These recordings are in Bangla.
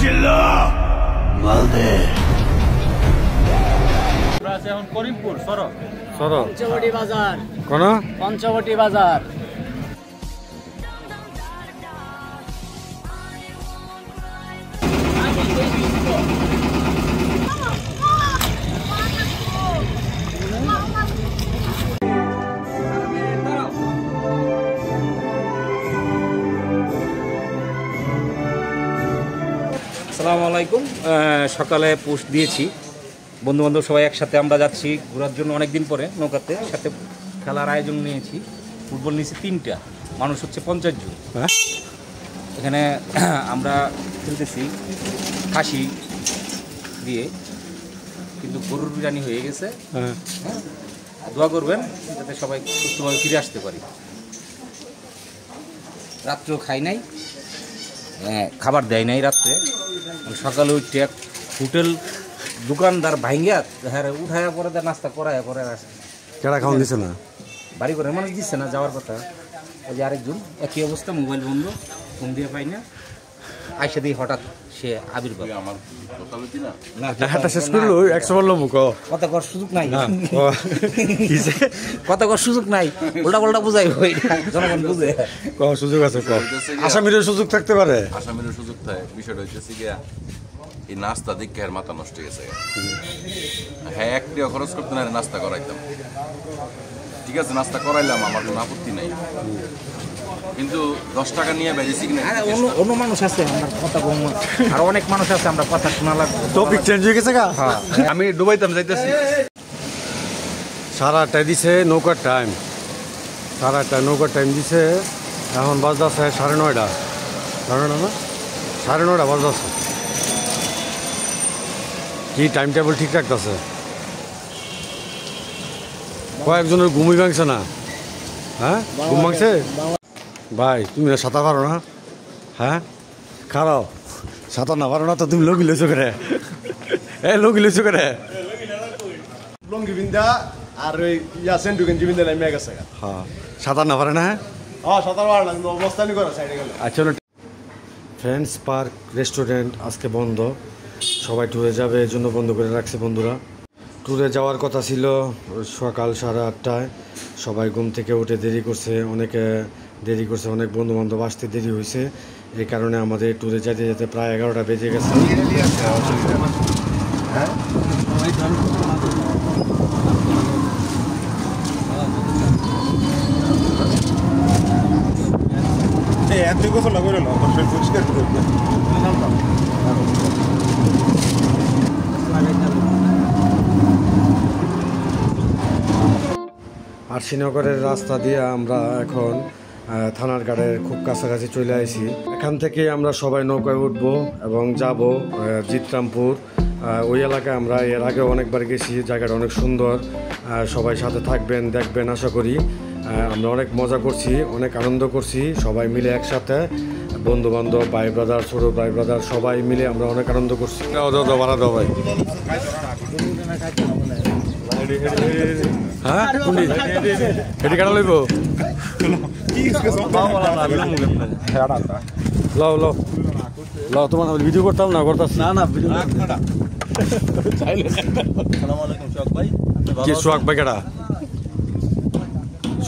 চিল্লা মালদে এখন করিমপুর সরো পঞ্চবটি বাজার কোন পঞ্চবটি বাজার আসসালামু আলাইকুম। সকালে পোস্ট দিয়েছি, বন্ধুবান্ধব সবাই একসাথে আমরা যাচ্ছি ঘোরার জন্য অনেকদিন পরে নৌকাতে, সাথে খেলার আয়োজন নিয়েছি। ফুটবল নিয়েছি 3টা, মানুষ হচ্ছে 50 জন। এখানে আমরা খেলতেছি খাসি দিয়ে, কিন্তু গরুর বিরিয়ানি হয়ে গেছে। দোয়া করবেন যাতে সবাই সুস্থভাবে ফিরে আসতে পারি। রাত্রেও খাই নাই, খাবার দেয় নাই রাত্রে। সকালে উঠে হোটেল দোকানদার ভাঙ্গিয়া হ্যাঁ উঠায়া পরে নাস্তা করায় পরে কেডা খাওয়ান দিছে না, বাড়ি করে মানুষ দিচ্ছে না যাওয়ার কথা। ওই যে আরেকজন একই অবস্থা, মোবাইল বন্ধ, ফোন দিয়ে পাই না। আইসা দিয়ে হঠাৎ সে আবির্ভাব। শেষ করলো 100 বললো মুখ কথা কর সুযোগ নাই, কথা কর সুযোগ নাই, উল্টা পাল্টা বুঝাই জনগণ বুঝে। সুযোগ আছে, আসামিরও সুযোগ থাকতে পারে। আসামিরও সুযোগ থাকে। বিষয়টা হচ্ছে গিয়া এই নাস্তা দেখে আর মাথা নষ্ট হয়ে গেছে। হ্যাঁ, 1 টাকা খরচ করতে না নাস্তা করাইতাম, ঠিক আছে, নাস্তা করাইলাম, আমার কোনো আপত্তি নাই, কিন্তু 10 টাকা নিয়ে বেরিয়েছি কিনা। অন্য মানুষ আছে আমার কথা কম, আর অনেক মানুষ আছে আমরা কথা শোনা লাগবে। টপিক চেঞ্জ হয়ে গেছে গা। আমি ডুবাইতাম যাইতেছি। সারাটাই দিছে নৌকার টাইম, সারাটা নৌকার টাইম দিছে। এখন বাজতেছে 9:30, 9:30 না 9:30 বাজতেছে। কি টাইম টেবিল ঠিক রাখতেছে? কয়েকজনের ঘুমই ভাঙছে না। হ্যাঁ, ঘুম ভাঙছে ভাই? তুমি সাঁতার পারো না? হ্যাঁ, খারাপ সাঁতার না পারো না তো তুমি লগি লইছো করে? লগি লইছো করে? লঙ্গি বিন্দা আর ওই ইয়াসেন ঢুকেন জিবিন্দা নাই মেগা সাগা। হ্যাঁ, সাঁতার না পারে না? হ্যাঁ, সাঁতার পারে না, কিন্তু অবস্থানই করে সাইডে গেলে। আচ্ছা, ফ্রেন্ডস পার্ক রেস্টুরেন্ট আজকে বন্ধ, সবাই ট্যুরে যাবে এই জন্য বন্ধ করে রাখছে বন্ধুরা। ট্যুরে যাওয়ার কথা ছিল সকাল 8:30টায়, সবাই ঘুম থেকে উঠে দেরি করছে, অনেকে দেরি করছে, অনেক বন্ধু বান্ধব আসতে দেরি হয়েছে। এই কারণে আমাদের ট্যুরে যেতে যেতে প্রায় 11টা বেজে গেছে। আর শ্রীনগরের রাস্তা দিয়ে আমরা এখন থানার গাড়ের খুব কাছাকাছি চলে আসি। এখান থেকে আমরা সবাই নৌকায় উঠবো এবং যাব জিতরামপুর। ওই এলাকায় আমরা এর আগে অনেকবার গেছি, জায়গাটা অনেক সুন্দর। সবাই সাথে থাকবেন, দেখবেন আশা করি। আমরা অনেক মজা করছি, অনেক আনন্দ করছি সবাই মিলে একসাথে, বন্ধু বান্ধব, ভাই ব্রাদার, ছোটো ভাই ব্রাদার সবাই মিলে আমরা অনেক আনন্দ করছি। ভাড়া দাও ভাই। হ্যাঁ, হেঁটে কাটা লইব। লও লও লও, তোমার ভিডিও করতাম না, করতাম না না ভিডিও। কি সোহাগ ভাই কেডা?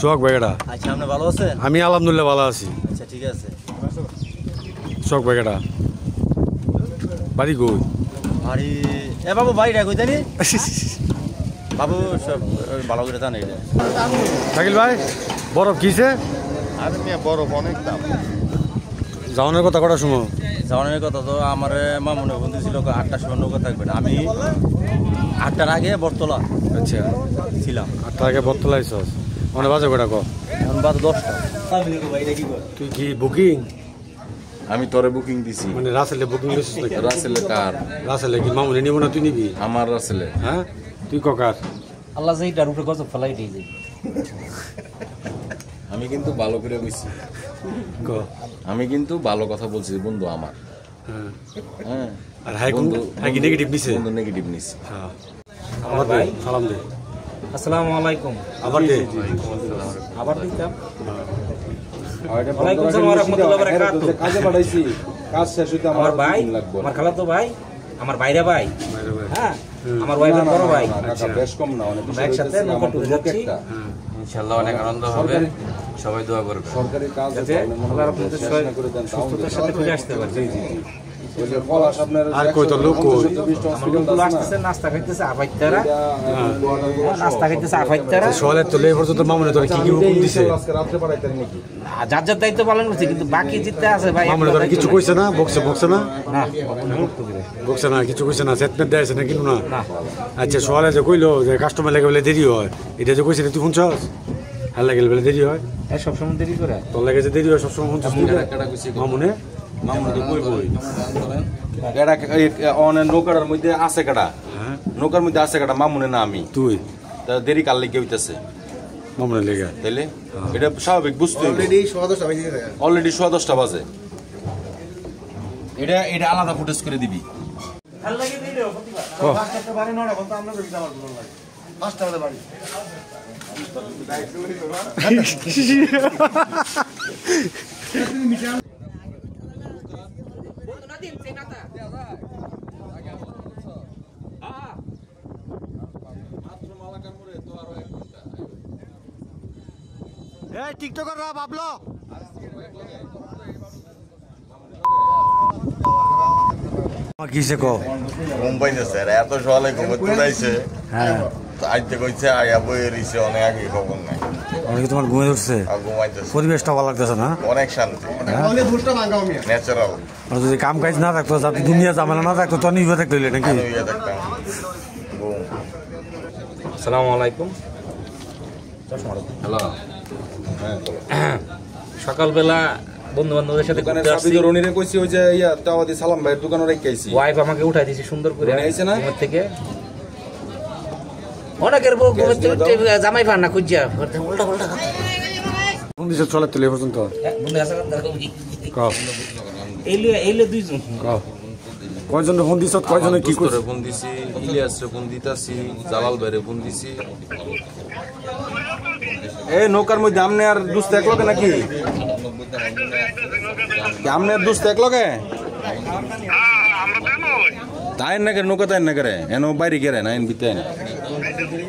সোহাগ ভাই কেডা? আচ্ছা, আপনি ভালো আছেন? আমি আলহামদুলিল্লাহ ভালো আছি। আচ্ছা, ঠিক আছে। সোহাগ ভাই কেডা? বাড়ি কই? বাড়ি এ বাবু, বাড়িটা কই জানি বাবু, সব ভালো করে জানি। শাকিল ভাই, বরফ কিসে? আরে মিয়া, বরফ অনেক দাম। যাওয়ানোর কথা কটার সময়? যাওয়ানোর কথা তো আমার মামুনে বন্ধু ছিল 8টার সময় নৌকা থাকবেন, আমি 8টার আগে বটতলা আচ্ছা ছিলাম। 8টার আগে বটতলা আইছস? মানে বাজে কটা কো? এখন বাজে 10টা। তুই কি বুকিং? আমি তোরে বুকিং দিছি। মানে রাসেলে বুকিং দিছিস নাকি? রাসেলে কার? রাসেলে কি মামুনি নিব না তুই নিবি? আমার রাসেলে। হ্যাঁ, তুই ককার? আল্লাহ যেইটার উপরে গজব ফেলাই দিয়ে যায়। আমি কিন্তু ভালো করে কইছি, আমি কিন্তু ভালো কথা বলছি বন্ধু আমার। হ্যাঁ, আর হাই বন্ধু কি নেগেটিভ নিছে? বন্ধু নেগেটিভ নিছে। হ্যাঁ, আমার ভাই সালাম দে। আসসালামু আলাইকুম। আবার দে, আবার দিতাম। ওয়ালাইকুম আসসালাম ওয়া রাহমাতুল্লাহি ওয়া বারাকাতুহু। কাজে পাঠাইছি। কাজ শেষ হইতে আমার ভাই, লাগবে আমার খালাতো ভাই, আমার বাইরে ভাই, হ্যাঁ, আমার ওয়াইফের বড় ভাই। বেশ কম না, অনেক আমরা একসাথে নৌকা ট্যুরে যাচ্ছি। ইনশাআল্লাহ অনেক আনন্দ হবে, সবাই দোয়া করবে। সরকারি কাজ যাতে আল্লাহ রাব্বুল আলামিন সুস্থতার সাথে ফিরে আসতে পারে। ওই যে পলাশ আপনার আর কই তো লোক কই? আমার লোকগুলো আসতেছে, নাস্তা খাইতেছে আফাইতারা, নাস্তা খাইতেছে আফাইতারা। সকালের তো লে পর্যন্ত মামুনে তোর কি কি হুকুম দিছে? আজকে রাত্রে পাঠাইতেন নাকি? যার যার দায়িত্ব পালন করছে, কিন্তু বাকি জিতে আছে ভাই। মামুনে তোর কিছু কইছে না? বকছে না? না, বকছে না, কিছু কইছে না, সেটমেন্ট দেয়ছে না কিন্তু না। না। আচ্ছা সকালে যে কইলো যে কাস্টমার লাগে বলে দেরি হয়, এটা যে কইছিস তুই শুনছস? আর লাগে বলে দেরি হয়, এই সব সময় দেরি করে। তোর লাগে যে দেরি হয় সবসময় শুনছস তুই? মামুনে মামুনি কই বই এরা অনেক নৌকার মধ্যে আছে কাটা, নৌকার মধ্যে আছে কাটা, মামুনে না আমি। তুই তা দেরি কাল লেগে হইতেছে মামুনে লেগে তাইলে এটা স্বাভাবিক বুঝতে অলরেডি 10:30 বাজে। এটা আলাদা ফুটেজ করে দিবি। এই টিকটকার রা বাবলো কিসে কো মুম্বাই না স্যার এত সকালে ঘুমে তুলাইছে। হ্যাঁ আইতে কইছে আয়া বইয়ের ইসে অনেক আগে খবর নাই। অনেকে তোমার ঘুমিয়ে উঠছে, আর ঘুমাইতেছে পরিবেশটা ভালো লাগতেছে না? অনেক শান্তি ন্যাচারাল। আর যদি কাম কাজ না থাকতো, যাতে দুনিয়া ঝামেলা না থাকতো, তো নিভে থাকতো নাকি? ইয়ে দেখতাম ঘুম। আসসালামু আলাইকুম। হ্যালো, সকালবেলা বন্ধু বান্ধবদের সাথে ঘুরতে আসছি। রনিরে কইছি ওই যে ইয়া তাওয়াদি সালাম ভাইয়ের দোকানে রেখেছি। ওয়াইফ আমাকে উঠাই দিয়েছে সুন্দর করে রনি আইছে না? ঘুমের থেকে। অনেকের বউ ঘুমের থেকে উঠে জামাই পান না খুঁজিয়া উল্টা পাল্টা কথা। কোন দিকে চলে তুলে পর্যন্ত বন্ধু আছে কও এইলে দুইজন কও কয়জন ফোন দিছ, কয়জনে কি করছ? ফোন দিছি, ইলিয়াসরে ফোন দিতাছি, জালাল ভাইরে ফোন দিছি। এই নৌকার মধ্যে আমনে আর দুস্ত এক লগে নাকি? আমনে আর দুস্ত এক লগে? তাই না করে নৌকা তাই না করে এন বাইরে গেরে না এন ভিতরে না।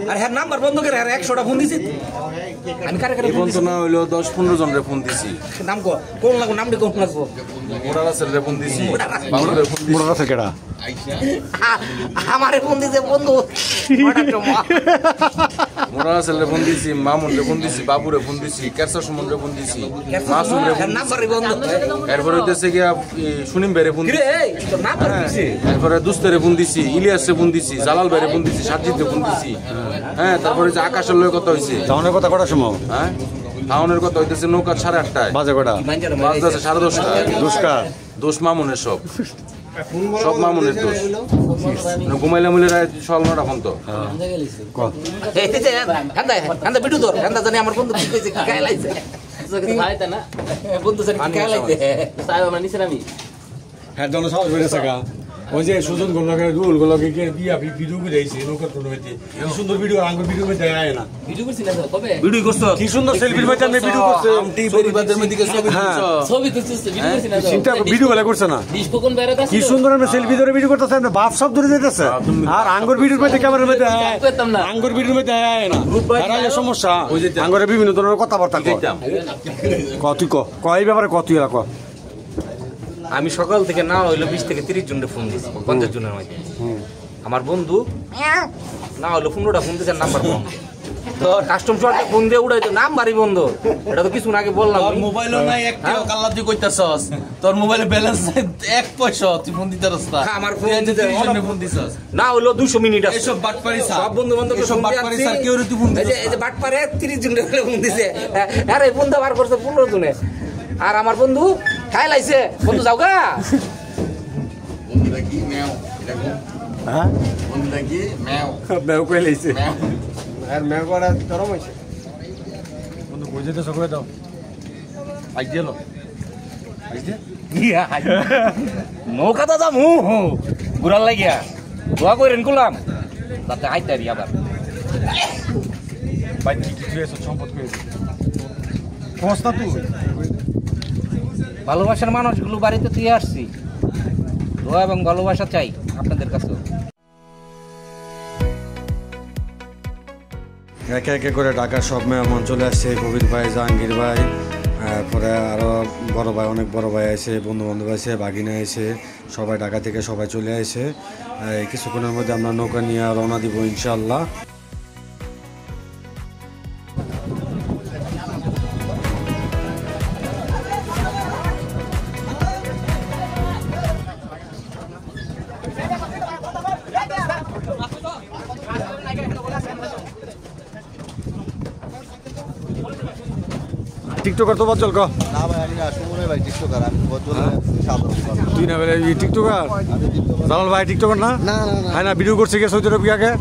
আর হ্যাঁ নাম্বার বন্ধ করে আর 100টা ফোন দিছি আমি। কারে কারে ফোন তো না হইলো 10-15 জনরে ফোন দিছি। নাম কো কোন লাগবো, নামটি কোন লাগবো? মোড়ারা ছেলেরে ফোন দিছি, বাবুরে ফোন দিছি। মোড়া থেকে কেডা? আমারে ফোন দিছে বন্ধু। মোড়ারা ছেলেরে ফোন দিছি, মামুনরে ফোন দিছি, বাবুরে ফোন দিছি, কেরসা সুমনরে ফোন দিছি, মাসুমরে ফোন দিছি। নাম্বারে বন্ধ। এরপরে হইতেছে গিয়া সুনিম ভাইরে ফোন দিছি। এই তোর নাম্বার দিছি। এরপরে দুস্তেরে ফোন দিছি, ইলিয়াসরে ফোন দিছি, জালাল ভাইরে ফোন দিছি, সাজিদরে ফোন দিছি। হ্যাঁ, তারপরে যে আকাশের লয় কথা হইছে। টাউনের কথা কটার সময়? হ্যাঁ, টাউনের কথা হইতেছে নৌকা 8:30টায়, বাজে কটা? বাজতেছে 10:30টায়। দুষ্কার দোষ মামুনের সব মামুনের দোষ। ঘুমাইলে মুলে রায় সকাল 9টা ফোন তো। এই যে কান্দা কান্দা বিটু ধর কান্দা জানি আমার বন্ধু কি কইছে কি গায় লাইছে খাইতা না বন্ধু জানি কি গায় লাইছে সাহেব আমরা নিছেন আমি। হ্যাঁ জন সাহস বেড়েছে গা। ওই যে সুজন গোলকে রুল গোলকে কে বিয়া ভিডিও করে দিয়েছে নৌকার টুর্নামেন্টে। কি সুন্দর ভিডিও, আঙ্গুর ভিডিও মধ্যে আয় না। ভিডিও করছিস না কবে? ভিডিও করছ? কি সুন্দর সেলফির মধ্যে আমি ভিডিও করছে। আমটি পরিবারের মধ্যে ছবি দিছ। ছবি তো ভিডিও করছিস না? চিন্তা ভিডিও গলা করছে না? ডিসপোকন বাইরে আছে। কি সুন্দর আমরা সেলফি ধরে ভিডিও করতেছে, আমরা বাপ সব ধরে যেতেছে। আর আঙ্গুর ভিডিওর মধ্যে ক্যামেরার মধ্যে পেতাম না। আঙ্গুর ভিডিওর মধ্যে আয় না। আর এই সমস্যা আঙ্গুরের বিভিন্ন ধরনের কথাবার্তা কয়। তুই কয় ব্যাপারে তুই এলা ক। আমি সকাল থেকে না হইলো 20 থেকে 30 জনের ফোন দিছি, 50 জনের মধ্যে। আমার বন্ধু না হইলো 15টা ফোন দিছে, নাম্বার কম। তো কাস্টম শর্টে ফোন দিয়ে উড়াইতো নাম্বারই বন্ধ। এটা তো কিছু আগে বললাম। তোর মোবাইলও নাই একটাও, কাল্লা তুই কইতাছস তোর মোবাইলে ব্যালেন্স নাই 1 পয়সা, তুই ফোন দিতে রাস্তা। আমার ফোন দিতে ফোন দিছস না হইলো 200 মিনিট আছে। এসব বাটপারি স্যার, সব বন্ধু বান্ধব এসব বাটপারি স্যার কেউ তুই ফোন দিছস। এই যে বাটপারে 30 জনের ফোন দিছে। আরে বন্ধু বার করছে 15 জনে। আর আমার বন্ধু খাই লাইছে। বন্ধু যাও গা। বন্ধুরা কি মেও হ্যাঁ বন্ধুরা কি মেও বেও কই লাইছে। আর মেও করা গরম হইছে। বন্ধু কই যেতে সকলে দাও। আই দিলো। আই দে। নৌকাটা যামু ঘুরার লাগিয়া দোয়া করেন করলাম তাতে আইতারি আবার। ভাই কি তুই এসব সম্পদ কই? কষ্ট তুই ভালোবাসার মানুষগুলো বাড়িতে তুই আসছি। দোয়া এবং ভালোবাসা চাই আপনাদের কাছেও। একে একে করে ঢাকার সব মেহমান চলে আসছে, কবির ভাই, জাহাঙ্গীর ভাই, পরে আরও বড় ভাই, অনেক বড় ভাই আছে, বন্ধু বান্ধব আছে, বাগিনা আছে, সবাই ঢাকা থেকে সবাই চলে আসে। কিছুক্ষণের মধ্যে আমরা নৌকা নিয়ে রওনা দিব ইনশাআল্লাহ। টিকটকার তো বল ক না ভাই আমি না সুমনে ভাই টিকটকার আমি বদল সাধারণ তুই না বলে টিকটকার জালাল ভাই টিকটকার না না না হ্যাঁ না ভিডিও করছে গিয়ে সৌদি আরব আগে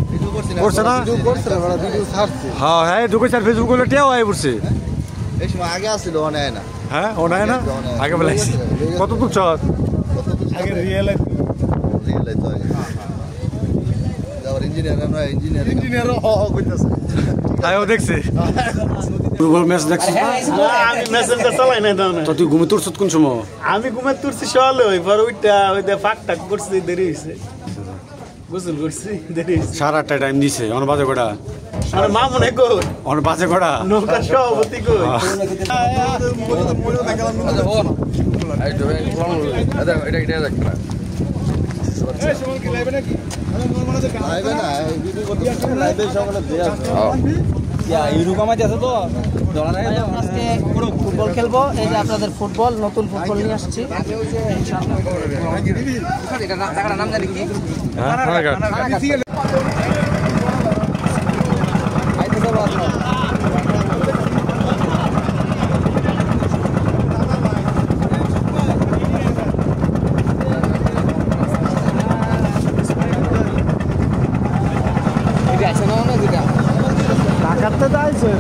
করছে না ভিডিও ছাড়ছে হ্যাঁ হ্যাঁ ঢুকেছে আর ফেসবুক করলে টেও আয় পড়ছে এই সময় আগে আসছিল অনেক না হ্যাঁ ও নাই না আগে বলে কত তুক চত আগে রিয়েল তো যাওয়ার ইঞ্জিনিয়ার না ইঞ্জিনিয়ার কইতাছে আয়ও দেখছে ফুটবল ম্যাচ দেখছিস আমি মেসেঞ্জার চালাই না দাও না তো তুই ঘুমে তুরছত কোন সময় আমি ঘুমে তুলছি সকালে ওই পর ওইটা ওই ফাঁক টাক করছি দেরি হয়েছে গোসল করছি দেরি হয়েছে 8:30 টাইম দিছে অন বাজে কটা আর মা মনে কই অন বাজে কটা নৌকার সভাপতি কই লাইভে না ভিডিও করতে লাইভে সকালে দেয়া আজকে ফুটবল খেলবো, এই যে আপনাদের ফুটবল, নতুন ফুটবল নিয়ে আসছি। ঢাকাতে যাইছে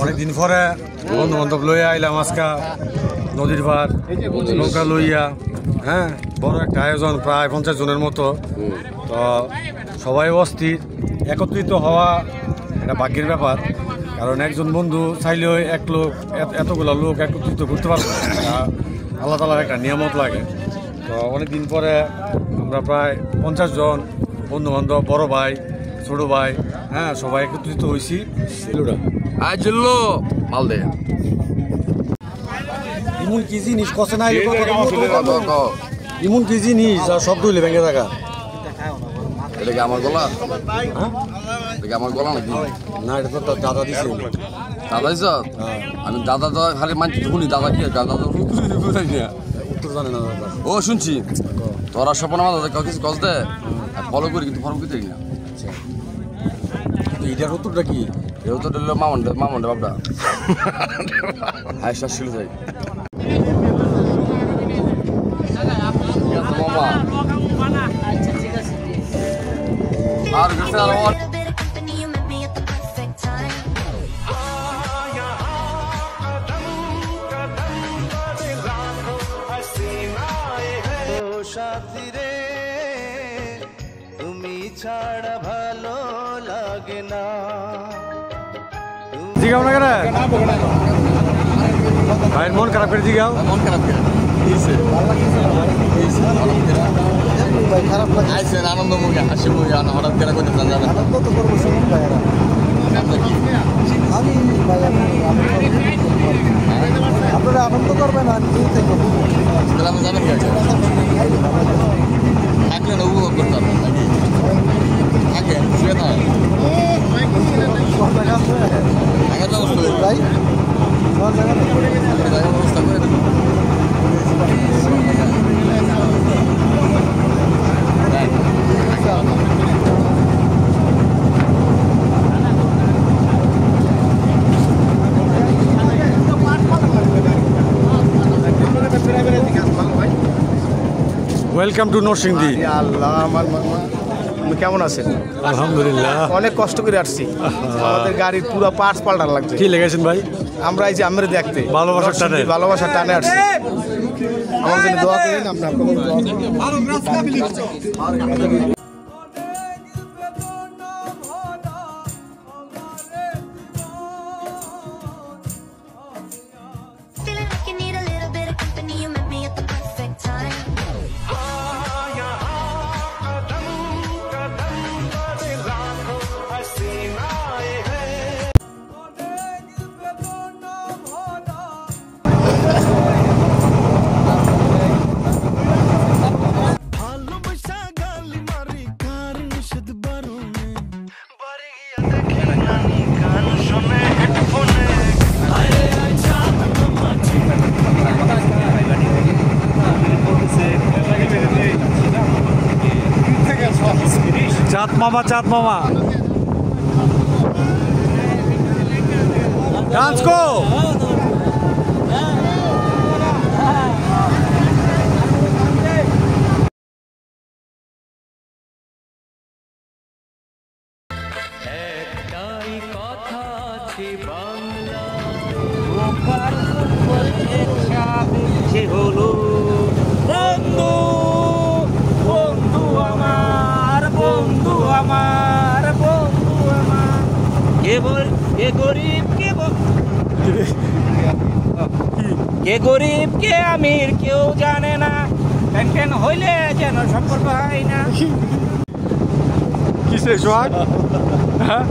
অনেকদিন পরে বন্ধু বান্ধব লইয়া আইলাম আজকা নদীর পার নৌকা লইয়া, হ্যাঁ বড় একটা আয়োজন প্রায় 50 জনের মতো। তো সবাই অস্থির, একত্রিত হওয়া এটা ভাগ্যের ব্যাপার, কারণ একজন বন্ধু চাইলেও এক লোক এতগুলো লোক একত্রিত করতে পারবে না, আল্লাহ তাআলার একটা নিয়ামত লাগে। তো অনেকদিন পরে আমরা প্রায় 50 জন বন্ধু বান্ধব, বড় ভাই, ছোট ভাই, হ্যাঁ সবাই একত্রিত হয়েছি। ইমন কি জিনিস কষে না ইমন কি জিনিস আর শব্দ হইলে ভেঙে থাকা। এটা কি আমার গলা? এটা কি আমার গলা নাকি? না এটা তো দাদা দিছে। দাদা দিছ? আমি দাদা তো খালি মানছি শুনি দাদা কি দাদা তো উত্তর জানে না দাদা। ও শুনছি তোরা স্বপ্ন দাদা কেউ কিছু কস দে ফলো করি কিন্তু ফলো করতে না। এটার উত্তরটা কি? এও তো দিল মামন্ডে বাপটা হাইসা ছিল যাই মামা আর গেছে আর সাথী রে তুমি ছাড়া ভালো লাগে না। জিগাও না কেন ভাই, মন খারাপ করে জিগাও। মন খারাপ করে খারাপ লাগে আইসেন আনন্দ মুখে হাসি মুখে হঠাৎ করে করতে চান যাবেন আনন্দ তো করবো সুমন ভাইয়েরা আমি ভাই আপনারা আনন্দ করবেন আর দূর থেকে আমি জানেন কি আছে থাকলে না উপভোগ করতাম নাকি থাকে শুয়ে না আগে তো ভাই ব্যবস্থা করে দেবো ওয়েলকাম টু নরসিংদী। আল্লাহ আমার কেমন আছেন? আলহামদুলিল্লাহ, অনেক কষ্ট করে আসছি, আমাদের গাড়ির পুরো পার্টস পাল্টানো লাগছে। কি লেগেছেন ভাই? আমরা এই যে আমরা দেখতে ভালোবাসার টানে। ভালোবাসার টানে আসছি আমার জন্য দোয়া করেন আপনি আপনাদের দোয়া করেন। চাঁদ মামা, চাঁদ মামা ডান্স কো। কে গরিব কে আমির কেউ জানে না, টেনশন হইলে যেন সম্পর্ক হয় না। কিসে সোহাগ? হ্যাঁ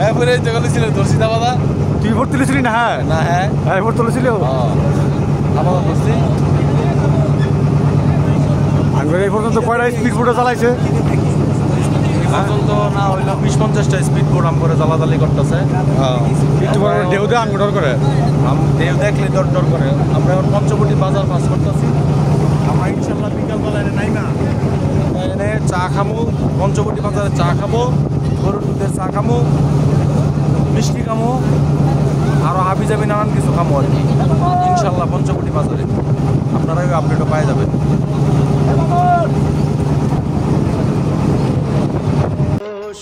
এরপরে জগলে ছিল দর্শি দাদা তুই ভোট তুলেছিলি না? হ্যাঁ না হ্যাঁ হ্যাঁ ভোট তুলেছিল। আমার দর্শি আঙ্গুর এই পর্যন্ত কয়টা স্পিড বোটে চালাইছে? পর্যন্ত না হইলো 20-50টা স্পিড বোট আম করে জ্বালাজালি করতেছে। ঢেউ দিয়ে আঙ্গুর করে ঢেউ দেখলে ডর ডর করে। আমরা এখন পঞ্চবটি বাজার পাস করতেছি। আমরা ইনশাল্লাহ বিকালবেলা এনে নাই না এনে চা খামো, পঞ্চবটি বাজারে চা খাবো, গরুর দুধের চা খামো, মিষ্টি খামো, আরও হাবি যাবি নানান কিছু খামো আর কি ইনশাল্লাহ পঞ্চবটি বাজারে। আপনারা ওই আপডেটও পাই যাবেন।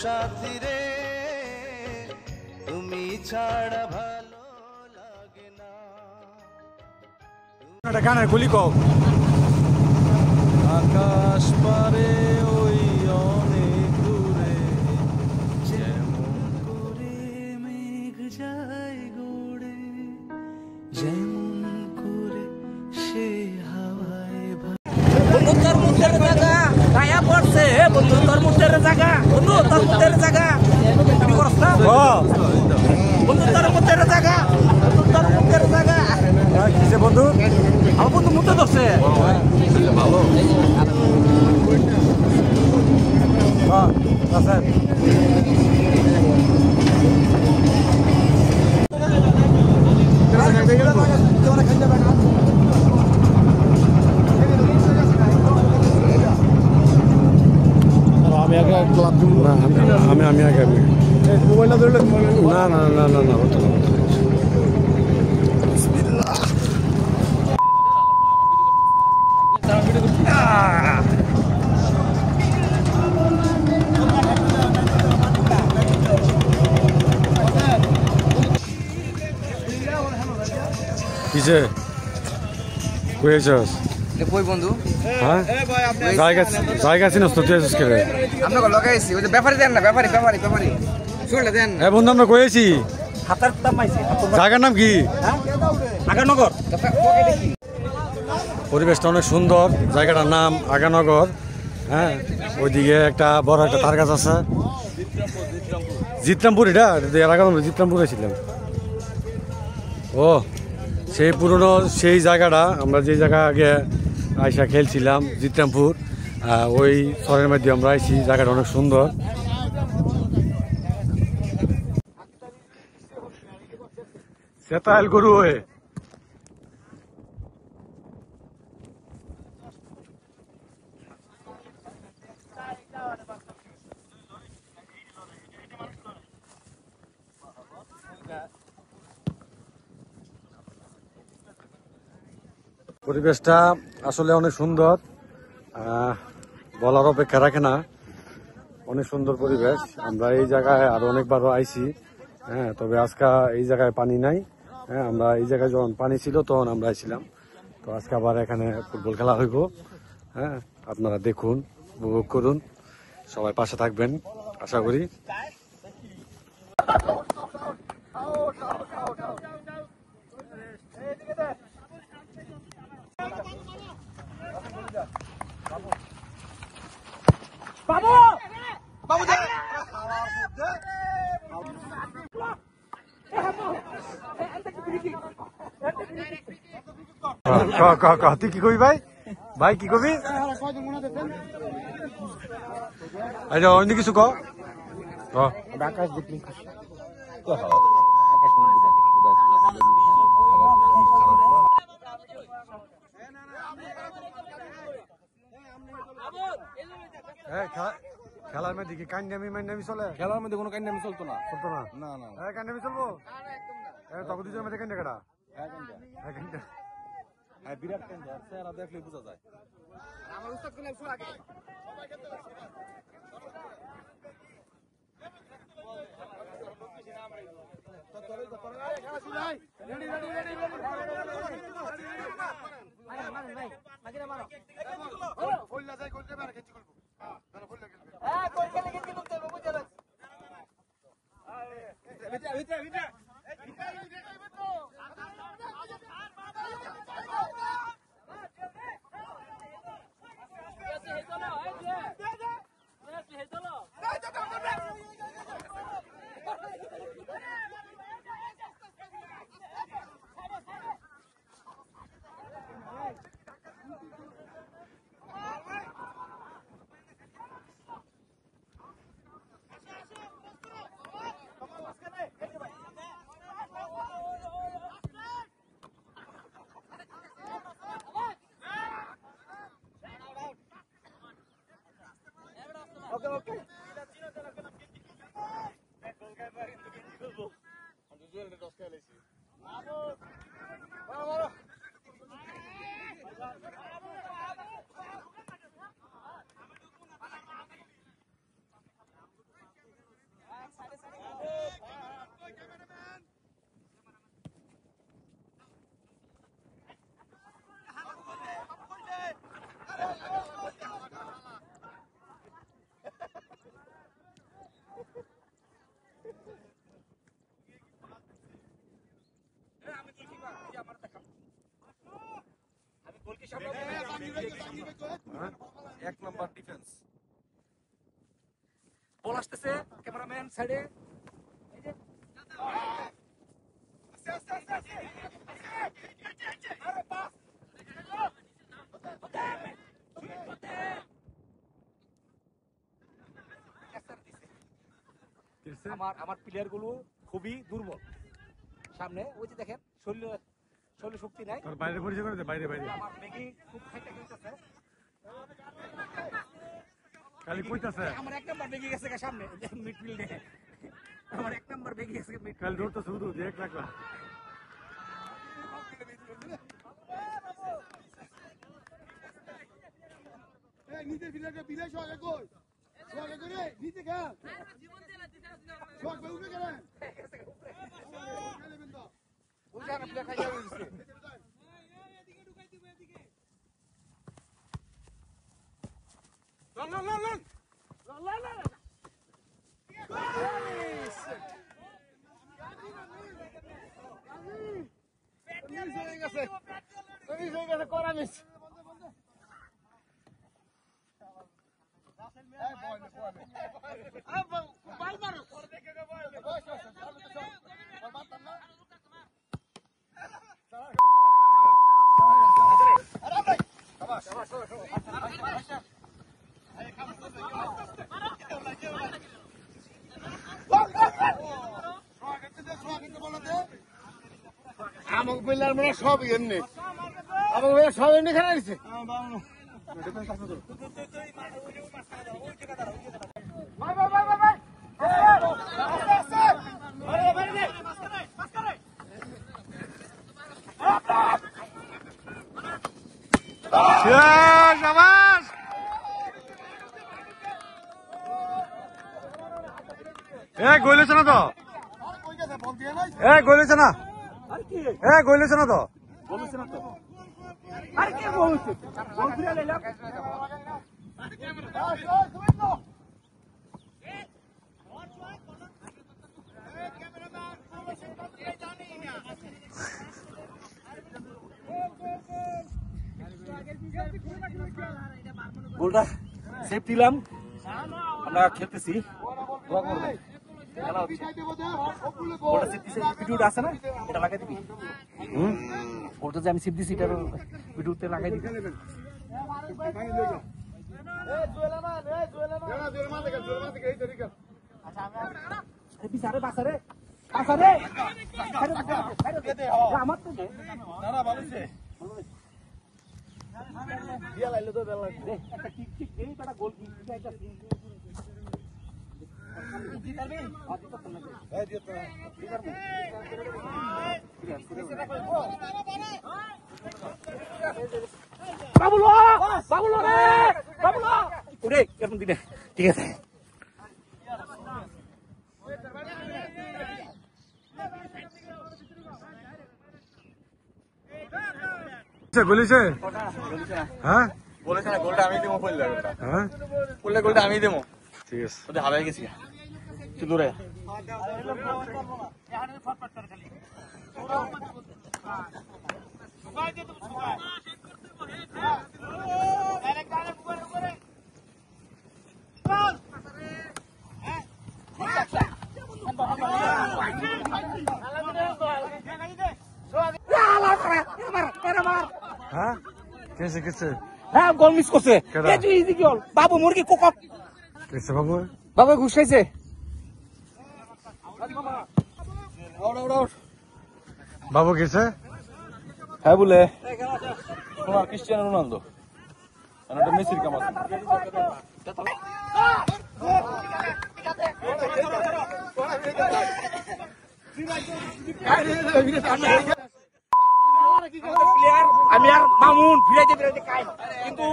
সাথী রে তুমি ছাড়া ভালো লাগে না। গানের গুলি কম আকাশ পারে ওই অনেক দূরে যেমন করে মেঘ যায় গড়ে, যেমন করে সে হাওয়ায় বন্ধু তোর মুখের জায়গা গায়া পড়ছে, বন্ধু তোর মুখের জায়গা, বন্ধু তোর মুখের জায়গা তুমি করছ না? বন্ধু তোর মুখের জায়গা, বন্ধু তোর মুখের জায়গা। কিসে বন্ধু? আমার বন্ধু মুখে ধরছে। ভালো আমি আগে মোবাইলটা ধরলে না না না না না হতো না। কিসে কইছস? কই বন্ধু? হ্যাঁ জায়গা চিনস তো তুই আছিস কে? আমরা লাগাইছি ওই যে ব্যাপারী দেন না, ব্যাপারী ব্যাপারী ব্যাপারী শুনলে দেন। হ্যাঁ বন্ধু আমরা কইছি। হাতার দাম আইছে। জায়গার নাম কি? আগানগর। পরিবেশটা অনেক সুন্দর, জায়গাটার নাম আগানগর। হ্যাঁ ওইদিকে একটা বড় একটা তার গাছ আছে, জিতরামপুর। এটা এর আগে আমরা জিতরামপুরে ছিলাম। ও সেই পুরনো সেই জায়গাটা, আমরা যে জায়গা আগে আইসা খেলছিলাম জিতরামপুর, ওই শহরের মধ্যে আমরা আইছি। জায়গাটা অনেক সুন্দর। সেতাইল গরু হয়ে পরিবেশটা আসলে অনেক সুন্দর, বলার অপেক্ষা রাখে না। অনেক সুন্দর পরিবেশ। আমরা এই জায়গায় আরো অনেকবারও আইছি। হ্যাঁ তবে আজকে এই জায়গায় পানি নাই, হ্যাঁ, আমরা এই জায়গায় যখন পানি ছিল তখন আমরা ছিলাম। তো আজকে আবার এখানে ফুটবল খেলা হইব। হ্যাঁ, আপনারা দেখুন, উপভোগ করুন, সবাই পাশে থাকবেন আশা করি। তুই কি কবি ভাই? ভাই কি কবি? আচ্ছা, অন্য কিছু ক। আকাশ দেখলি খেলার মধ্যে কি কান্নামি মান্নামি চলে? খেলার মধ্যে কোনো কান্নামি চলতো না। চলতো না? না না হ্যাঁ, কান্নামি চলবো। তখন দুজনের মধ্যে কান্না কাটা। হ্যাঁ, বিরাট কান্দা চেহারা দেখলে বোঝা যায়। আমার উস্তাদ কোন একশো আগে এক নম্বর ডিফেন্স। বল আসতেছে, ক্যামেরাম্যান সাইডে। আমার প্লেয়ার গুলো খুবই দুর্বল। সামনে ওই যে দেখেন, শরীর শক্তি নাই। বাইরে পরিচয় করে দে, বাইরে বাইরে। আমার মেগি খুব খাইতে খেলতেছে, খালি কইতাছে। আমার এক নাম্বার বেগে গেছে সামনে মিডফিল্ডে। আমার এক নাম্বার বেগে গেছে মিডফিল্ড। কাল ধরতে শুরু দেখ রাখলা। এই নিচে ফিলাকে বিলে শোয়া কই? শোয়া কই রে? নিচে খা। শোয়া কই উঠে গেলেন? ওই জায়গা প্লেয়ার খাইয়া গেছে। আমাকে বললাম মানে সব এমনি আমাকে বলে সব এমনি খেলা দিচ্ছে গলেছে না তো, গলেছে না। হ্যাঁ গইলেছে না তো গোলটা সেভ দিলাম, আমরা খেলতেছি। খেলা হচ্ছে, গোলটা সেভ দিছে, ভিডিওটা আছে না, এটা লাগাই দিবি। গোলটা যে আমি সেভ দিছি এটার ভিডিওতে লাগাই দিবি। আমার তো ঠিক আছে। গলিছে হ্যাঁ বলেছে না গোলটা আমি দেবো বললে হ্যাঁ বললে গোলটা আমি দেবো। ঠিক আছে ওদের হারাই গেছি একটু দূরে। হ্যাঁ কেছে কেছে হ্যাঁ গোল মিস করছে। বাবু মুরগি কোকক কেছে বাবু বাবু ঘুষ খাইছে। বাবু কেছে হ্যাঁ বলে তোমার ক্রিস্টিয়ানো রোনালদো মেসির কাম আছে। আমি আর মামুন ফিরাইতে ফিরাইতে খাই, কিন্তু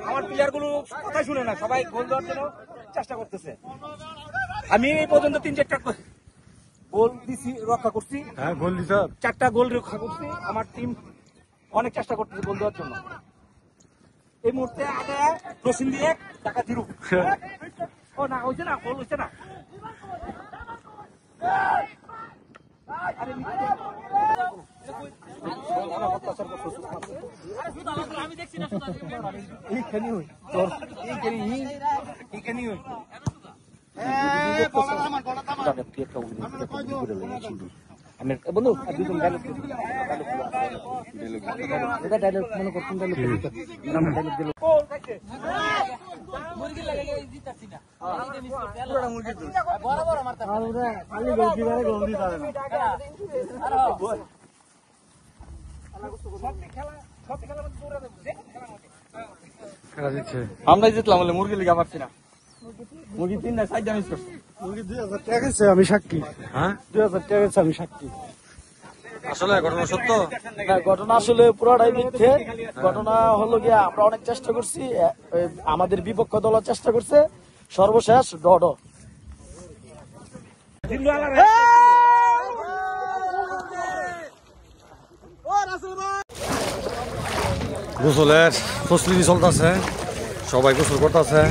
আমার প্লেয়ার গুলো কথা শুনে না, সবাই গোল দেওয়ার জন্য চেষ্টা করতেছে। আমি এই পর্যন্ত 3-4টা গোল দিছি, রক্ষা করছি। হ্যাঁ গোল দিছ 4টা গোল রক্ষা করছি। আমার টিম অনেক চেষ্টা করতেছে গোল দেওয়ার জন্য। এই মুহূর্তে আগে রসিন দিয়ে টাকা দিরু। ও না হয়েছে না, গোল হয়েছে না। বন্ধু ডায়লগ মনে করতেন, ডায়লগ দিল আমরা জিতলাম বলে মুরগি লিগা পারছি না। মুরগি 3 না 4 মিস করছে। মুরগি 2000 টাকা গেছে, আমি সাক্ষী। হ্যাঁ 2000 টাকা গেছে, আমি সাক্ষী। আসলে ঘটনা সত্য না, ঘটনা আসলে পুরোটাই মিথ্যে। ঘটনা হলো গিয়া আমরা অনেক চেষ্টা করছি, আমাদের বিপক্ষ দল চেষ্টা করছে, সর্বশেষ ডড। গোসলের প্রস্তুতি চলতেছে, সবাই গোসল করতেছে।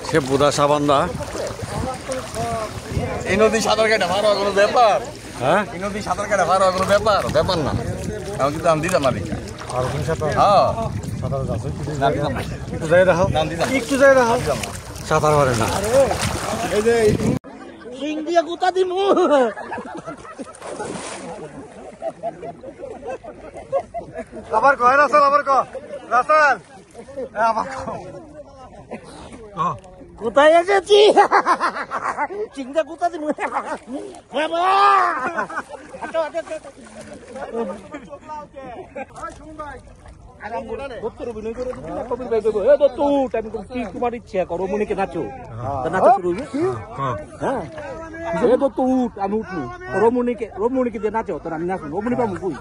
শ্যাম্পুদা সাবানদা। এই নদী সাঁতার কাটা ভাড়া কোনো ব্যাপার? হ্যাঁ এই নদী সাঁতার কাটা ভাড়া কোনো ব্যাপার না। আমি কিন্তু আমি দিতাম না দেখি। আর কোন সাঁতার? হ্যাঁ সাঁতার আছে, একটু যাই রাখো, একটু যাই রাখো, সাঁতার পারে না। এই যে সিং দিয়ে গুতা দিমু। আবার কয় রাসেল, আবার ক রাসেল, আবার কোথায় এসেছি? চিংড়া কোথা দিন? তোমার ইচ্ছা করো মনিকে নাচো, নাচো শুরু হ্যাঁ তো উঠ, আমি উঠবো। রমণীকে দিয়ে নাচো, তোর আমি নাচবো। রমণী পাবো কই?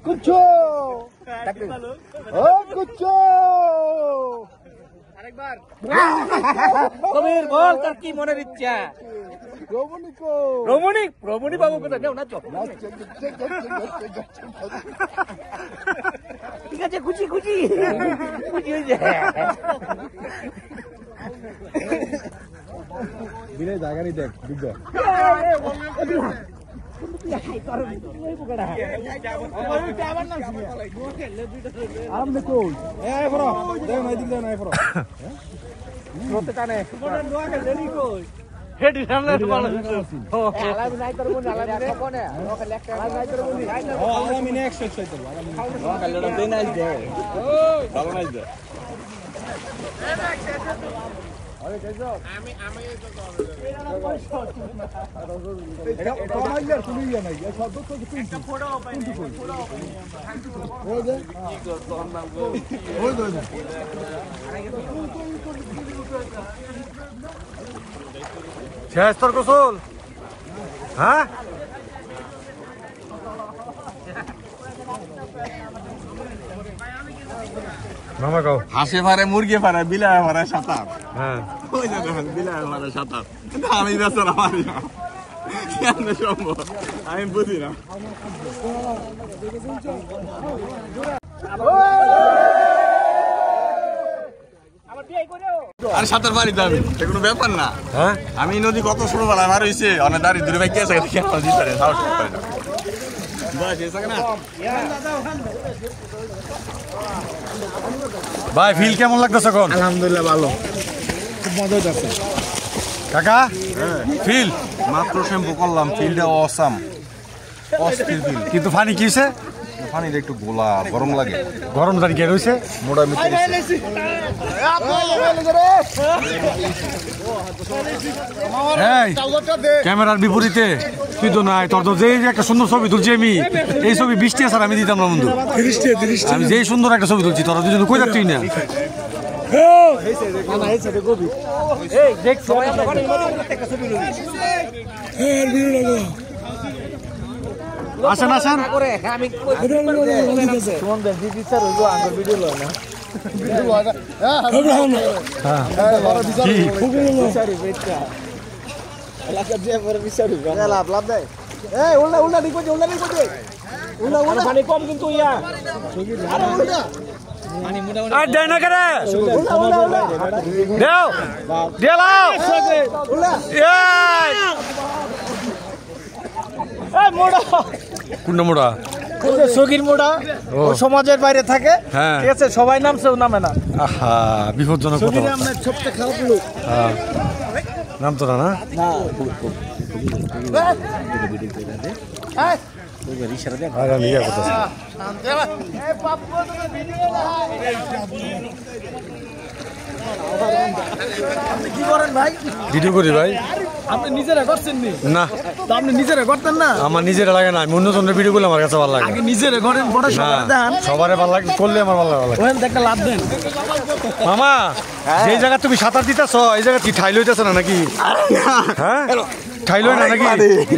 কুচ্ছো কুচ্ছো কবির বল তোর কি মনের ইচ্ছা? রমণী বাবু কোথায় নেও না চল ঠিক আছে খুশি খুশি খুশি হয়েছে বিলে জায়গারই দেখ বিজ্ঞ শেষ তোর গোসল হ্যাঁ মামা কও হাসে পারে মুরগি পারে বিলায় পারে সাঁতার হ্যাঁ ওই যে দেখেন বিলায় পারে সাঁতার আমি বেচারা পারি না কেন সম্ভব আমি বুঝি না আর সাঁতার পারি তো আমি কোনো ব্যাপার না হ্যাঁ আমি নদী কত ছোটবেলায় মার হয়েছে অনেক দাঁড়ি দূরে ভাই কে আছে সাহস পারে না ভাই ফিল কেমন লাগতেছে এখন আলহামদুলিল্লাহ ভালো খুব মজা হচ্ছে কাকা ফিল মাত্র শ্যাম্পু করলাম ফিলটা অসাম অস্থির ফিল কিন্তু ফানি কি হয়েছে পানিটা একটু গোলা গরম লাগে গরম জানি কে রয়েছে মোটা মিটে ক্যামেরার বিপরীতে তুই তো নাই তোর তো যে একটা সুন্দর ছবি তুলছি আমি এই ছবি বৃষ্টি আছে আমি দিতাম না বন্ধু আমি যেই সুন্দর একটা ছবি তুলছি তোরা দুজন কই যাচ্ছি না আসেন আসেন কম কিন্তু ইয়া মোড়া সগির মোড়া সমাজের বাইরে থাকে ঠিক আছে সবাই নামছেও নামে না আহা বিপজ্জনক সবচেয়ে খারাপ লোক নাম তো না কি করেন ভাই ভিডিও করি ভাই আপনি নিজেরা করছেন না আপনি নিজেরা করতেন না আমার নিজের লাগে না আমি অন্যজনের ভিডিও করলে আমার কাছে ভালো লাগে আগে নিজেরা করেন পরে সবার দেন সবার ভালো লাগে করলে আমার ভালো লাগে ওখান থেকে লাভ দেন মামা যেই জায়গা তুমি সাঁতার দিতেছ এই জায়গা কি ঠাই লইতেছ না নাকি হ্যাঁ ঠাই লই না নাকি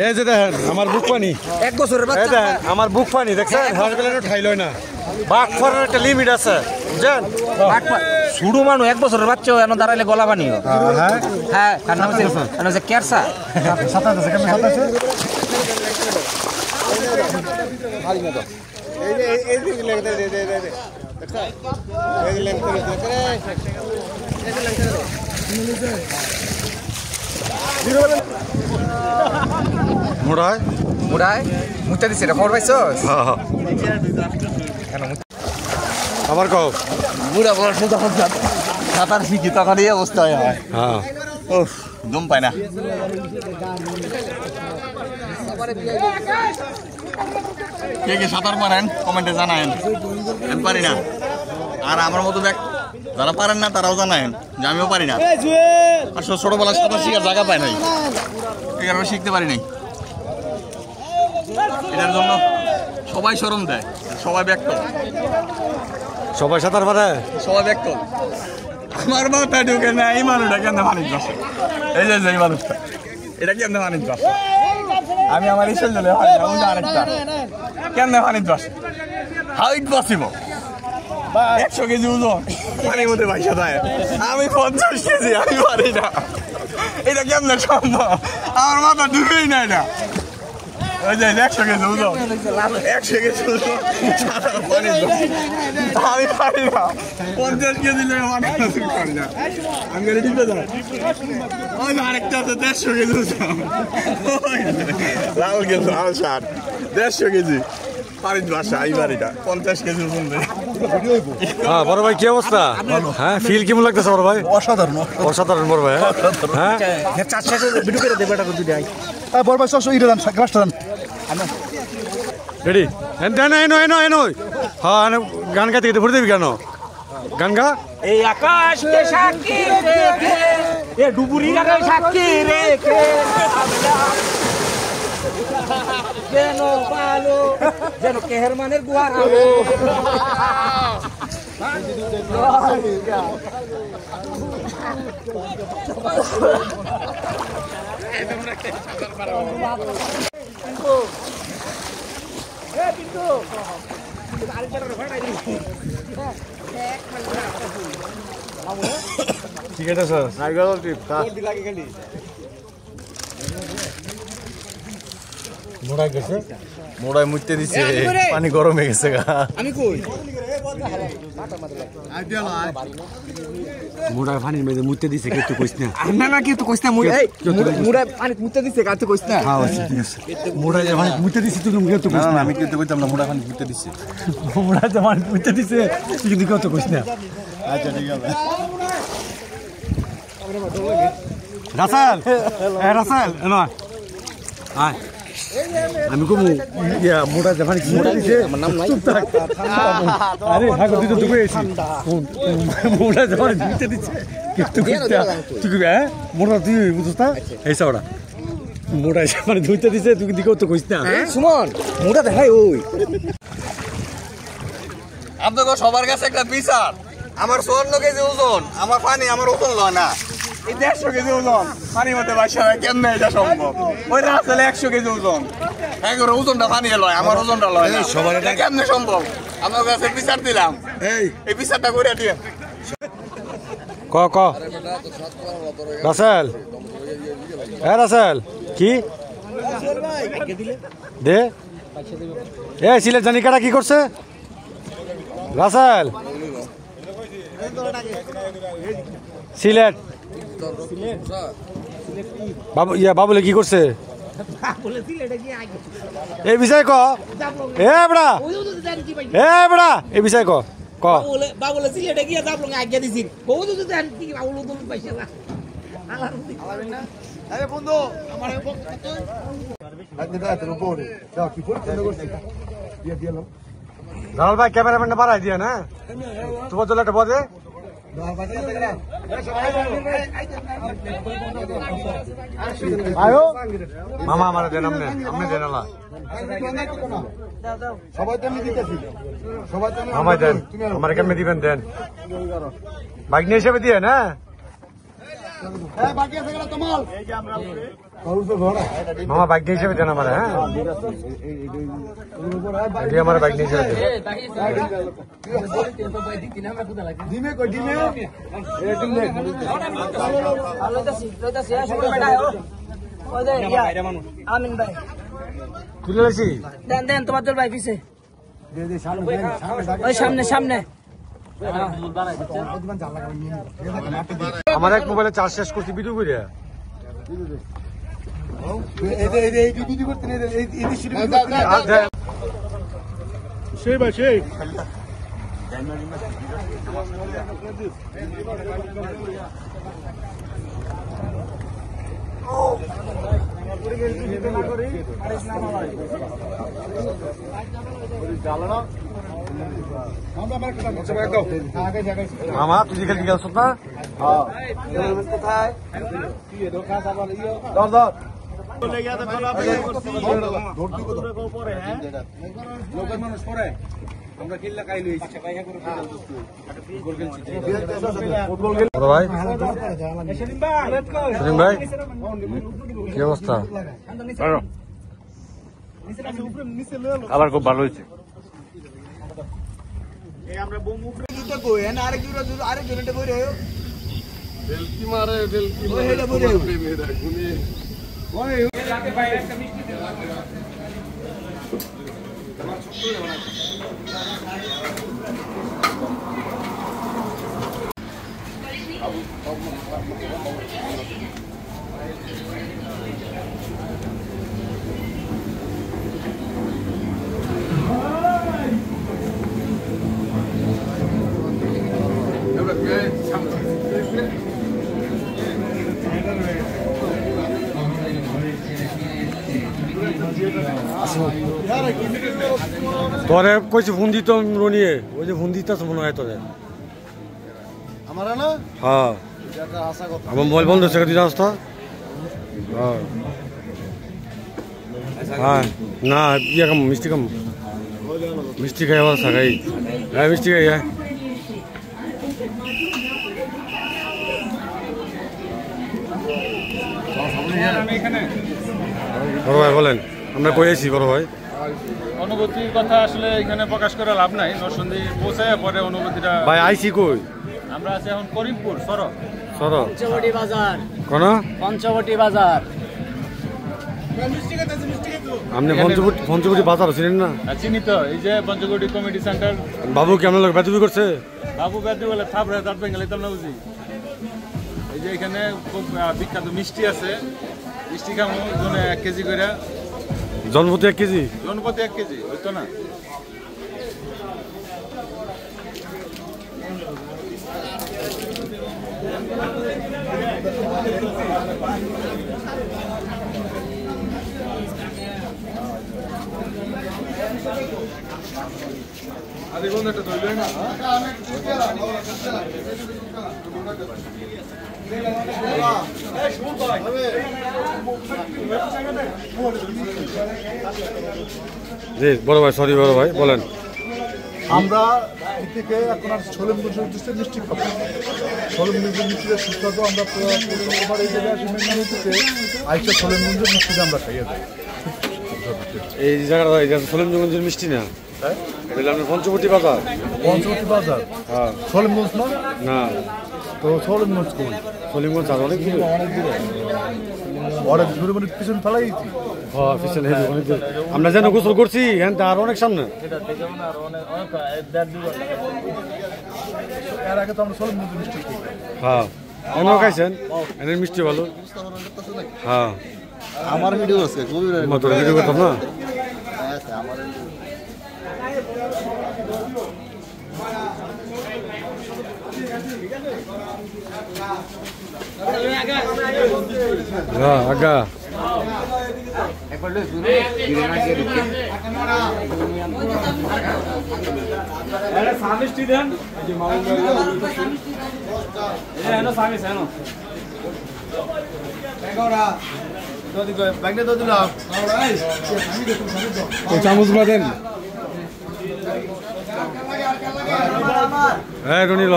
এই যে দেখেন আমার বুক পানি 1 বছরের বাচ্চা আমার বুক পানি দেখছেন হাসপাতালে ঠাই লই না বাঘ ফরের একটা লিমিট আছে বুঝছেন শুরু মানু 1 বছরের বাচ্চা এনে দাঁড়াইলে গলা বানিও হ্যাঁ হ্যাঁ কারণ হচ্ছে কেরসা সাঁতার আছে কেমন সাঁতার আছে মোড়ায় মুড়ায় মুটা দিছে খবর পাইছস আবার কও বুড়া বয়স তখন সাঁতার শিখি তখন এই অবস্থা হয় হ্যাঁ উফ দম পায় না কে কে সাঁতার পারেন কমেন্টে জানায়েন আমি পারি না আর আমার মতো দেখ যারা পারেন না তারাও জানায়েন যে আমিও পারি না আসলে ছোটবেলায় সাঁতার শিখার জায়গা পাই নাই এই কারণে শিখতে পারি নাই এটার জন্য সবাই শরম দেয় সবাই ব্যক্ত সবাই সাঁতার পারে সবাই ব্যক্ত আমার মাথা ঢুকে না এই মানুষটা কেন মানিক বসে এই যে এই মানুষটা এটা কেমনে মানিক বসে আমি আমার ঈশ্বর জলে আরেকটা কেমনে মানিক বসে হাউ ইট পসিবল 100 কেজি ওজন পানির মধ্যে ভাইসা দেয় আমি 50 কেজি আমি পারি না এটা কেমনে সম্ভব? আমার মাথা ঢুকেই নাই না। ওই যে 100 কেজি ওজন, 100 কেজি ওজন আমি পারি না। 50 কেজি মানে পারি না। আমি গেলে টিপে যাই। ওই আরেকটা আছে 150 কেজি ওজন, লাল গেছে লাল শার্ট, 150 কেজি পারিস বাসা। এই বাড়িটা 50 কেজি ওজন। হ্যাঁ বড় ভাই কি অবস্থা? হ্যাঁ ফিল কেমন লাগতেছে বড় ভাই? অসাধারণ, অসাধারণ বড় ভাই। হ্যাঁ ভিডিও করে দেবে এটা করে দিই। বড় ভাই সব ইরে দান গ্লাসটা দান রেডি এনো এনো এনো। হ্যাঁ গান গাইতে গেতে ভরে দিবি কেন? গান গা। এই আকাশকে সাক্ষী রেখে, এ ডুবুরির সাক্ষী রেখে যেন ভালো, যেন কেহেরমানের গুহার আলো। ঠিক আছে স্যার। মোড়াই গেছে, মোড়ায় মুইতে দিছে, পানি গরম হয়ে গেছে গা। আমি কই মোড়াই পানির মধ্যে মুতে দিছে, কেউ তো কইস না। না না কি তো কইছ না মুই এই মুড়া পানি মুতে দিছে কাজ তো কইছ না। হ্যাঁ ঠিক আছে। মোড়াই যে পানি মুতে দিছে তুই কেউ তো কইস না। আমি কিন্তু কইতাম না, মোড়ায় পানি মুতে দিছে। মোড়াই যে পানি মুতে দিছে তুই কিন্তু কেউ তো কইস না। আচ্ছা ঠিক আছে। রাসেল, এ রাসেল এনো আয়। আমি কমু ইয়া মোড়া যে পানি মুতে দিছে আমার নাম নাই। আরে হ্যাঁ তুই তো কইছিস মোড়া যে পানি মুতে দিছে কেউ তো কইস না। তুই কি হ্যাঁ মোড়া তুই বুঝছ না? এই সাওড়া মোড়া যে পানি ধুইতে দিছে তুই কিন্তু কেউ তো কইস না। সুমন মুড়া দেখাই ওই আপনাকে সবার কাছে একটা বিচার। আমার 54 কেজি ওজন, আমার পানি আমার ওজন লয় না। এই 150 কেজি ওজন পানির মধ্যে বাসা কেমনে এটা সম্ভব? ওই রাসেল 100 কেজি ওজন, এগুলো ওজনটা পানি লয়, আমার ওজনটা লয় না। সবার এটা কেমনে সম্ভব? আমার কাছে বিচার দিলাম, এই বিচারটা করে দিয়ে। ক ক রাসেল, হ্যাঁ রাসেল কি দে এ সিলেট জানি কারা কি করছে? রাসেল সিলেট বাবু ইয়া বাবুলে কি করছে এই বিষয় ক। এ বড়া এ বড়া এই বিষয় ক ক। বাবুলে সিলেটে গিয়ে যাবো আজ্ঞা দিছি বহু তো জান কি বাবুল তো পয়সা না আরে বন্ধু আমার রাহুল ভাই ক্যামেরাম্যানটা বাড়াই দিয়ে না তোমার জন্য একটা বদে মামা আমার দেন আপনি দেন না সবাই তো দিতেছি, সবাই তো মামাই দেন আমার কেমনে দিবেন দেন ভাগ্নি হিসেবে দিয়ে না। বাকি আছে গেলা তোমাল মামা ভাগ্নি হিসেবে দেন আমার। হ্যাঁ এটি আমার ভাগ্নি হিসেবে দেন। ডিমে কই ডিমে আমিন ভাই তুলে লেছি দেন দেন তোমার দল ভাই পিছে ওই সামনে সামনে আমার এক মোবাইলে চার্জ শেষ করছি ভিডিও করে সেই ভাই সেই মামা তুই খেলতে গেছ না? ভাই সেলিম ভাই কি অবস্থা? আবার খুব ভালো হয়েছে। তোরে কইছি ফোন দিত রনিয়ে ওই যে ফোন দিতাছ মনে হয় তোরে আমার না হ্যাঁ এটা আশা কথা আমার মোবাইল বন্ধ হচ্ছে দিতে আসতো হ্যাঁ হ্যাঁ না ইয়ে কম মিষ্টি খাই আমার সাকাই হ্যাঁ মিষ্টি খাই হ্যাঁ বড় ভাই বলেন আমরা কই আছি বড় ভাই অনুভূতির কথা আসলে এখানে প্রকাশ করে লাভ নাই নরসিংদী পৌঁছায় পরে অনুভূতিটা ভাই আইছি কই আমরা আছি এখন করিমপুর সরব পঞ্চবটি বাজার কোন পঞ্চবটি বাজার আপনি পঞ্চবটি বাজার চিনেন না চিনি তো এই যে পঞ্চবটি কমিটি সেন্টার বাবু কি আপনার লোক বেতবি করছে বাবু বেদি বলে থাপড়ে দাঁত বেঙ্গালি তো না বুঝি এই যে এখানে খুব বিখ্যাত মিষ্টি আছে মিষ্টি খামো জনে 1 কেজি করে জনপ্রতি 1 কেজি জনপ্রতি 1 কেজি হইতো না আরে বন্ধুটা ধরবেন জি বড় ভাই সরি বড় ভাই বলেন আমরা এই থেকে এখন আর সলেমগঞ্জের উদ্দেশ্যে মিষ্টি খাবো সলেমগঞ্জের মিষ্টিটা সুস্বাদু আমরা এবার এই জায়গায় আসি মেঘনাতে আইসা সলেমগঞ্জের মিষ্টিটা আমরা খাইয়ে দিই এই জায়গাটা এই সলেমগঞ্জের মিষ্টি না এটা আপনার পঞ্চবটি বাজার হ্যাঁ সলেমগঞ্জ না না তো সলেমগঞ্জ কই সলিমগঞ্জ আর অনেক দূরে অনেক দূরে মানে পিছন ফেলাই দিচ্ছি হ্যাঁ পিছনে অনেক দূরে আমরা যেন গোসল করছি হ্যাঁ আর অনেক সামনে এর আগে তো আমরা সলেমগঞ্জের মিষ্টি খাই হ্যাঁ এনে খাইছেন এনের মিষ্টি ভালো হ্যাঁ আমার ভিডিও আছে তোর ভিডিও করতাম না হ্যাঁ আগা সামিষ্টি দেন সামিস চামচ গুলা দেন হ্যাঁ রনি ল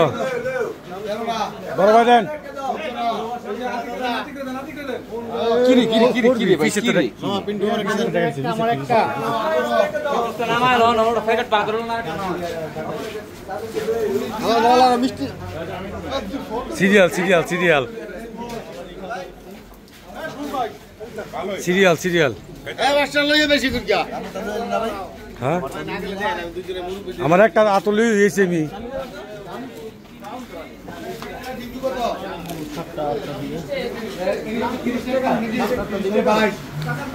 বড় ভাই দেন কিরি কিরি কিরি কিরি ভাই কিরি আমার একটা নামায় লন ওটা প্যাকেট পাগল না মিষ্টি serial serial serial serial serial হ্যাঁ আমার একটা আতলি হয়েছে আমি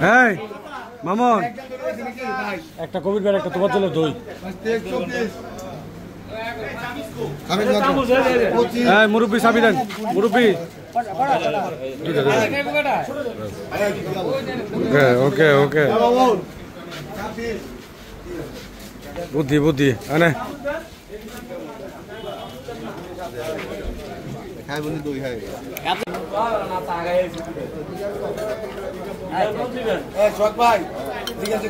হ্যাঁ মামন একটা কোভিড ব্যাগ একটা তোমার জন্য দই হ্যাঁ মুরব্বী চাবি দেন মুরব্বী ওকে ওকে বুদ্ধি বুদ্ধি আনে খাই বলি দই খাই শখ ভাই ঠিক আছে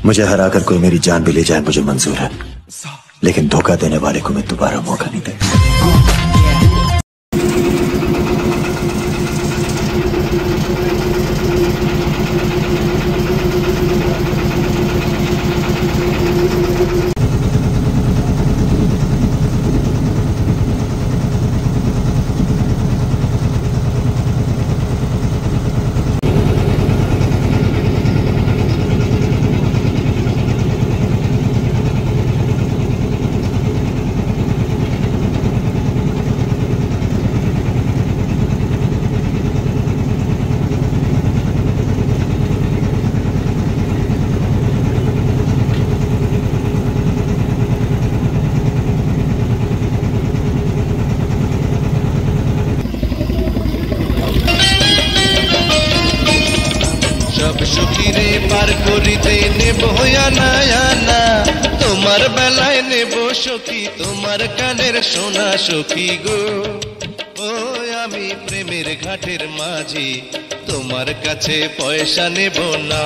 मुझे हराकर कोई मेरी जान भी ले जाए मुझे मंजूर है, लेकिन धोखा देने वाले को मैं दोबारा मौका नहीं दूंगा। সখীরে পার করিতে নেব না তোমার বেলায় নেব সখী তোমার কানের সোনা সখী গো ও আমি প্রেমের ঘাটের মাঝি তোমার কাছে পয়সা নেব না।